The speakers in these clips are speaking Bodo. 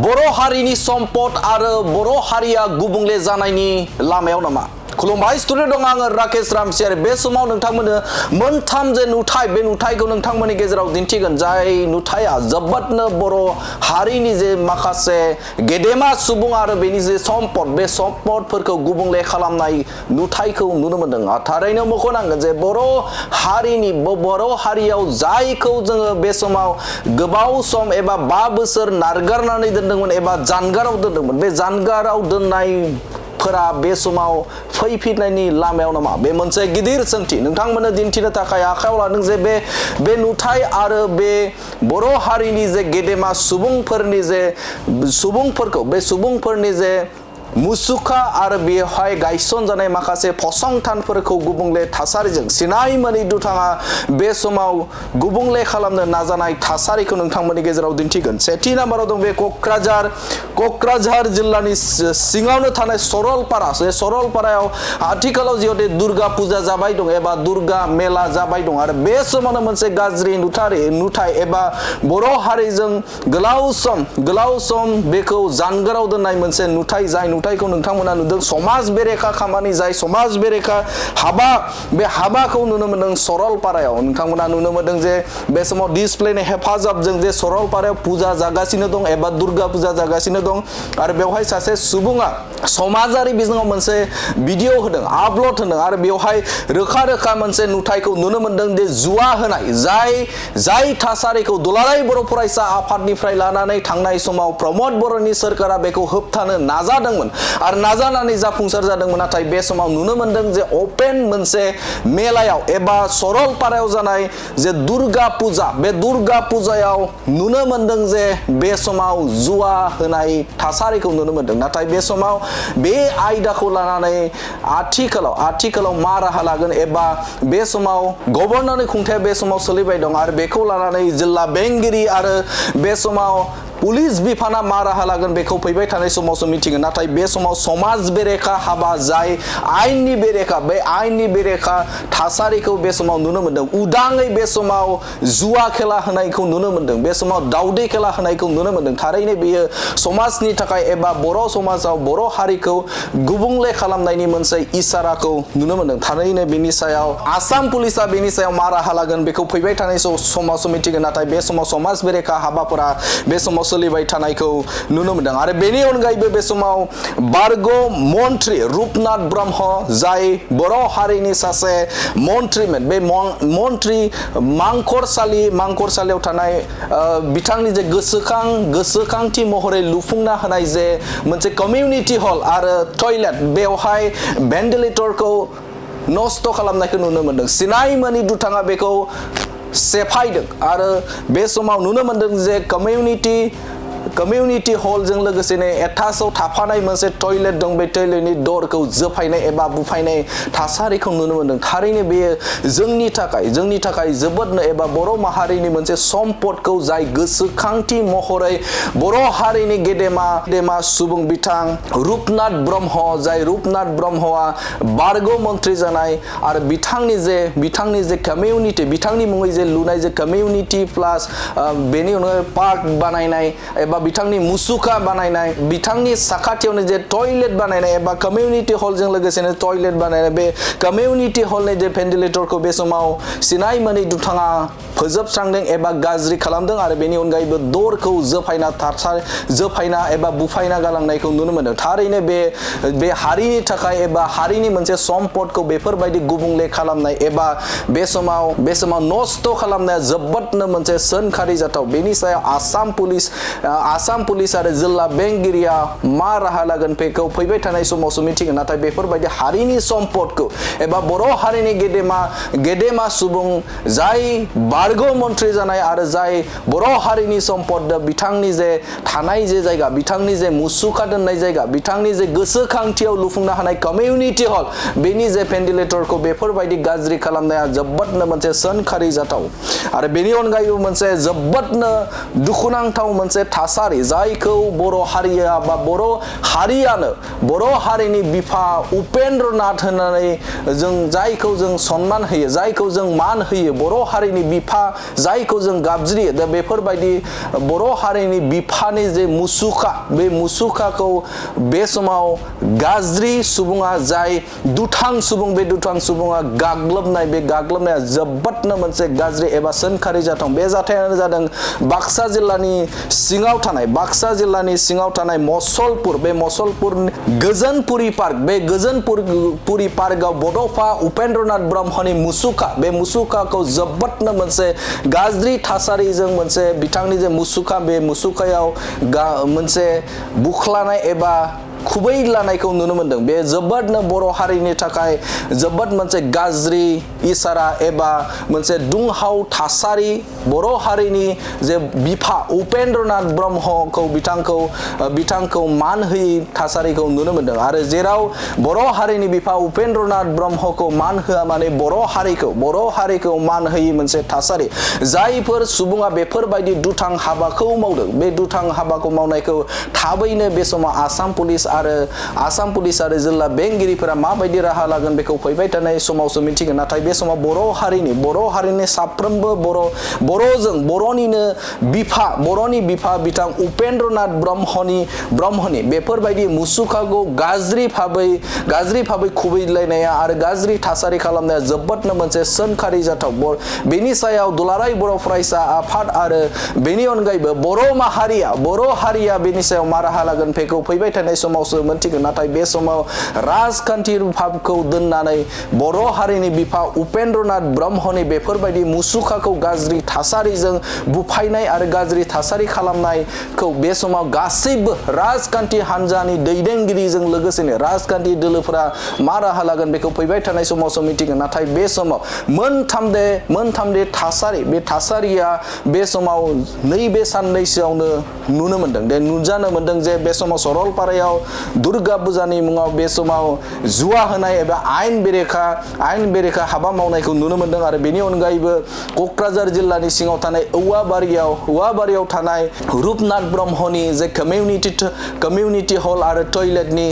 बर' हारिनि सम्पद आरो बर' हारिया गुबुंले जानायनि लामायाव नामा? खुलुमबाय स्टुडिअ दं आङो राकेश रामसियारि। बे समाव नोंथांमोननो मोनथाम जे नुथाय बे नुथायखौ नोंथांमोननि गेजेराव दिन्थिगोन। जाय नुथाया जोबोदनो बर' हारिनि जे माखासे गेदेमा सुबुं आरो बेनि जे सम्पद बे सम्पदफोरखौ गुबुंले खालामनाय नुथायखौ नुनो मोनदों। थारैनो मख'नांगोन जे बर' हारियाव जायखौ जोङो बे समाव गोबाव सम एबा 5 बोसोर नारगारनानै दोनदोंमोन एबा जानगाराव दोनदोंमोन, बे जानगाराव दोननायफोरा बे समाव फैफिननायनि लामायाव नामा? बे मोनसे गिदिर सोंथि नोंथांमोननो दिन्थिनो थाखाय आखायाव लादों जे बे नुथाय आरो बे बर' हारिनि जे गेदेमा सुबुंफोरनि जे मुसुखा आरो बेवहाय गायसन जानाय माखासे फसंथानफोरखौ गुबुंले थासारिजों सिनाय मोनै दुथाङा बे समाव गुबुंले खालामनो नाजानाय थासारिखौ नोंथांमोननि गेजेराव दिन्थिगोन। सेथि नाम्बाराव दं बे क'क्राझार जिल्लानि सिङावनो थानाय सरलपारा। बे सरलपारायाव आथिखालाव जिहेतु दुर्गा फुजा जाबाय दं एबा दुर्गा मेला जाबाय दं आरो बे समावनो मोनसे गाज्रि नुथाय एबा बर' हारिजों गोलाव सम बेखौ जानगाराव दोननाय मोनसे नुथाय, जाय नुथायखौ नोंथांमोना नुदों समाज बेरेखा खामानि, जाय समाज बेरेखा हाबा, बे हाबाखौ नुनो मोनदों सरलपारायाव। नोंथांमोना नुनो मोनदों जे बे समाव डिसप्लेनि हेफाजाबजों जे सरलपारायाव फुजा जागासिनो दं एबा दुर्गा फुजा जागासिनो दं आरो बेवहाय सासे सुबुङा समाजारि बिजोङाव मोनसे भिडिअ होदों, आपल'ड होदों आरो बेवहाय रोखा मोनसे नुथायखौ नुनो मोनदों जे जुवा होनाय, जाय थासारिखौ दुलाराय बर' फरायसा आफादनिफ्राय लानानै थांनाय समाव प्रमद बर'नि सोरखारा बेखौ होबथानो नाजादोंमोन आरो नाजानानै जाफुंसार जादोंमोन। नाथाय बे समाव नुनो मोनदों जे अपेन मोनसे मेलायाव एबा सरलपारायाव जानाय जे दुर्गा फुजा, बे दुर्गा फुजायाव नुनो मोनदों जे बे समाव जुवा होनाय थासारिखौ नुनो मोनदों। नाथाय बे समाव बे आयदाखौ लानानै आथिखालाव मा राहा लागोन एबा बे समाव गभर्नरनि खुंथाया बे समाव सोलिबाय दं आरो बेखौ लानानै जिल्ला बेंगिरि आरो बे समाव पुलिस बिफाना मा राहा लागोन बेखौ फैबाय थानाय समावसो मिथिगोन। नाथाय बे समाव समाज बेरेखा हाबा, जाय आयेननि बेरेखा, बे आयेननि बेरेखा थासारिखौ बे समाव नुनो मोनदों। उदाङै बे समाव जुवा खेला होनायखौ नुनो मोनदों, बे समाव दावदै खेला होनायखौ नुनो मोनदों। थारैनो बेयो समाजनि थाखाय एबा बर' समाजाव बर' हारिखौ गुबुंले खालामनायनि मोनसे इसाराखौ नुनो मोनदों। थारैनो बेनि सायाव आसाम पुलिसा बेनि सायाव मा राहा लागोन बेखौ फैबाय थानाय समावसो मिथिगोन। नाथाय बे समाव समाज बेरेखा हाबाफोरा बे समाव सोलिबाय थानायखौ नुनो मोनदों आरो बेनि अनगायैबो बे समाव बारग' मन्त्रि रुपनाथ ब्रह्म, जाय बर' हारिनि सासे मन्त्रिमोन, बे मन्त्रि मांखरसालियाव थानाय बिथांनि जे गोसोखांथि महरै लुफुंना होनाय जे मोनसे कमिउनिटि हल आरो टयलेट, बेवहाय भेन्टिलेटरखौ नस्थ' खालामनायखौ नुनो मोनदों। सिनाय मोनै दुथाङा बेखौ सेफायदों आरो बे समाव नुनो मोनदों जे कमिउनिटि हलजों लोगोसेनो एटाचआव थाफानाय मोनसे टयलेट दं, बे टयलेटनि दरखौ जोफायनाय एबा बुफायनाय थासारिखौ नुनो मोनदों। थारैनो बेयो जोंनि थाखाय जोबोदनो एबा बर' माहारिनि मोनसे सम्पदखौ, जाय गोसोखांथि महरै बर' हारिनि गेदेमा सुबुं बिथां रुपनाथ ब्रह्म, जाय रुपनाथ ब्रह्मआ बारग' मन्त्रि जानाय आरो बिथांनि जे कमिउनिटि, बिथांनि मुङै जे लुनाय जे कमिउनिटि प्लास बेनि उनाव पार्क बानायनाय एबा बिथांनि मुसुखा बानायनाय, बिथांनि साखाथियावनो जे टयलेट बानायनाय एबा कमिउनिटि हलजों लोगोसेनो टयलेट बानायनाय, बे कमिउनिटि हलनि जे भेन्टिलेटरखौ बे समाव सिनाय मोनै दुथाङा फोजोबस्रांदों एबा गाज्रि खालामदों आरो बेनि अनगायैबो दरखौ जोफायना एबा बुफायना गालांनायखौ नुनो मोनदों। थारैनो बे हारिनि थाखाय एबा हारिनि मोनसे सम्पदखौ बेफोरबायदि गुबुंले खालामनाय एबा बे समाव नस्थ' खालामनाया जोबोदनो मोनसे सोंखारि जाथाव। बेनि सायाव आसाम पुलिस आरो जिल्ला बेंगिरिया मा राहा लागोन बेखौ फैबाय थानाय समावसो मिथिगोन। नाथाय बेफोरबायदि हारिनि सम्पदखौ एबा बर' हारिनि गेदेमा सुबुं, जाय बारग' मन्त्रि जानाय आरो जाय बर' हारिनि सम्पद, बिथांनि जे थानाय जे जायगा, बिथांनि जे मुसुखा दोननाय जायगा, बिथांनि जे गोसोखांथियाव लुफुंनो हानाय कमिउनिटि हल, बेनि जे भेन्टिलेटरखौ बेफोरबायदि गाज्रि खालामनाया जोबोदनो मोनसे सोंखारि जाथाव आरो बेनि अनगायैबो मोनसे जोबोदनो दुखुनांथाव मोनसे थासारि थासारि जायखौ बर' हारिया बा बर' हारियानो बर' हारिनि बिफा उपेन्द्रनाथ होननानै जों जायखौ जों सन्मान होयो जायखौ जों मान होयो बर' हारिनि बिफा जायखौ जों गाबज्रियो दा बेफोरबायदि बर' हारिनि बिफानि जे मुसुखा बे मुसुखाखौ बे समाव गाज्रि सुबुङा जाय दुथां सुबुं बे दुथां सुबुङा गाग्लोबनाय बे गाग्लोबनाया जोबोदनो मोनसे गाज्रि एबा सोंखारि जाथाव बे जाथायानो जादों बाक्सा जिल्लानि सिङाव थानाय मसलपुर बे मसलपुर गोजोनपुरी पार्क बे गोजोनपुरी पार्कआव बड'फा उपेन्द्रनाथ ब्रह्मनि मुसुखा बे मुसुखाखौ जोबोदनो मोनसे गाज्रि थासारिजों मोनसे बिथांनि जे मुसुखा बे मुसुखायाव मोनसे बुख्लानाय एबा खुबै लानायखौ नुनो मोनदों बे जोबोदनो बर' हारिनि थाखाय जोबोद मोनसे गाज्रि इसारा एबा मोनसे दुंहाव थासारि बर' हारिनि जे बिफा उपेन्द्रनाथ ब्रह्मखौ बिथांखौ मान होयै थासारिखौ नुनो मोनदों आरो जेराव बर' हारिनि बिफा उपेन्द्रनाथ ब्रह्मखौ मान होआ माने बर' हारिखौ मान होयै मोनसे थासारि जायफोर सुबुङा बेफोरबायदि दुथां हाबाखौ मावदों बे दुथां हाबाखौ मावनायखौ थाबैनो बे समाव आसाम पुलिस आरो जिल्ला बेंगिरिफोरा माबायदि राहा लागोन बेखौ फैबाय थानाय समावसो मिथिगोन नाथाय बे समाव बर' हारिनि साफ्रोमबो बर'नि बिफा बिथां उपेन्द्रनाथ ब्रह्मनि बेफोरबायदि मुसुखाखौ गाज्रि भाबै खुबैलायनाया आरो गाज्रि थासारि खालामनाया जोबोदनो मोनसे सोंखारि जाथाव बेनि सायाव दुलाराय बर' फरायसा आफाद आरो बेनि अनगायैबो बर' हारिया बेनि सायाव मा राहा लागोन बेखौ फैबाय थानाय समाव मोनथिगोन नाथाय बे समाव राजखान्थि भाबखौ दोननानै बर' हारिनि बिफा उपेन्द्रनाथ ब्रह्मनि बेफोरबायदि मुसुखाखौ गाज्रि थासारिजों बुफायनाय आरो गाज्रि थासारि खालामनायखौ बे समाव गासैबो राजखान्थि हान्जानि दैदेनगिरिजों लोगोसेनो राजखान्थि दोलोफोरा मा राहा लागोन बेखौ फैबाय थानाय समावसो मिथिगोन नाथाय बे समाव मोनथामदे थासारि बे थासारिया बे समाव नैबे साननैसोआवनो नुजानो मोनदों जे बे समाव सरलपारायाव दुर्गा पुजानि मुङाव बे समाव जुवा होनाय एबा आयेन बेरेखा हाबा मावनायखौ नुनो मोनदों आरो बेनि अनगायैबो क'क्राझार जिल्लानि सिङाव थानाय औवाबारियाव थानाय रुपनाथ ब्रह्मनि जे कमिउनिटि हल आरो टयलेटनि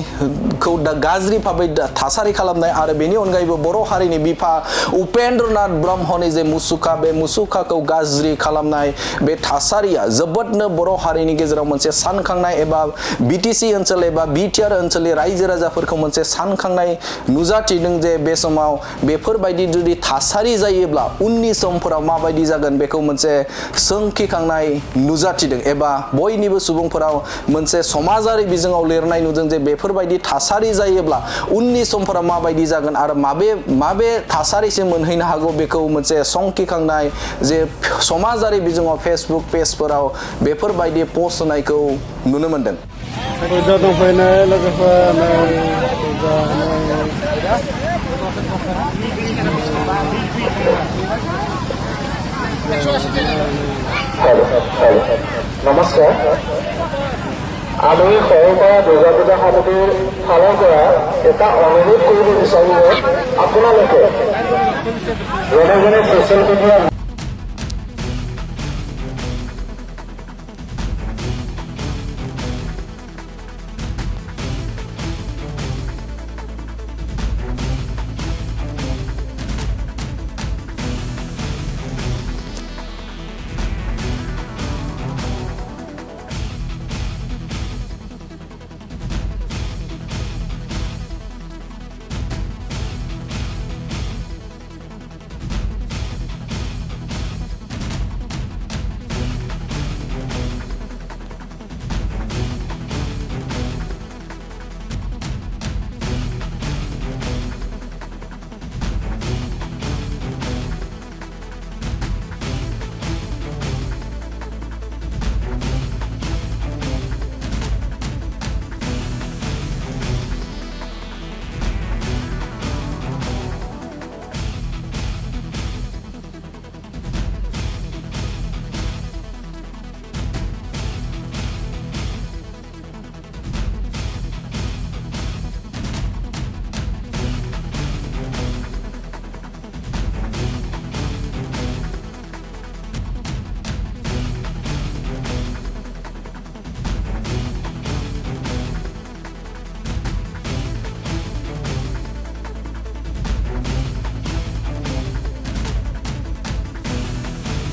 खौ गाज्रि भाबै थासारि खालामनाय आरो बेनि अनगायैबो बर' हारिनि बिफा उपेन्द्रनाथ ब्रह्मनि जे मुसुखा बे मुसुखाखौ गाज्रि खालामनाय बे थासारिया जोबोदनो बर' हारिनि गेजेराव मोनसे सानखांनाय एबा बिटिसि ओनसोल एबा बिटिआर ओनसोलनि रायजो राजाफोरखौ मोनसे सानखांनाय नुजाथिदों जे बे समाव बेफोरबायदि जुदि थासारि जायोब्ला उननि समफोराव माबायदि जागोन बेखौ मोनसे सोंखिखांनाय नुजाथिदों एबा बयनिबो सुबुंफोराव मोनसे समाजारि बिजोङाव लिरनाय नुदों जे बेफोरबायदि थासारि जायोब्ला उननि समफोराव माबायदि जागोन आरो माबे थासारिसिम मोनहैनो हागौ बेखौ मोनसे संखिखांनाय जे समाजारि बिजोङाव फेसबुक पेजफोराव बेफोरबायदि पस्ट होनायखौ नुनो मोनदों फुजा दंफैनाय लोगोफोर নমস্কাৰ আমি সৰলপাৰা দুৰ্গা পূজা সমিতিৰ ফালৰ পৰা এটা অনুৰোধ কৰিব বিচাৰো যে আপোনালোকে যেনে ছ'চিয়েল মিডিয়াৰ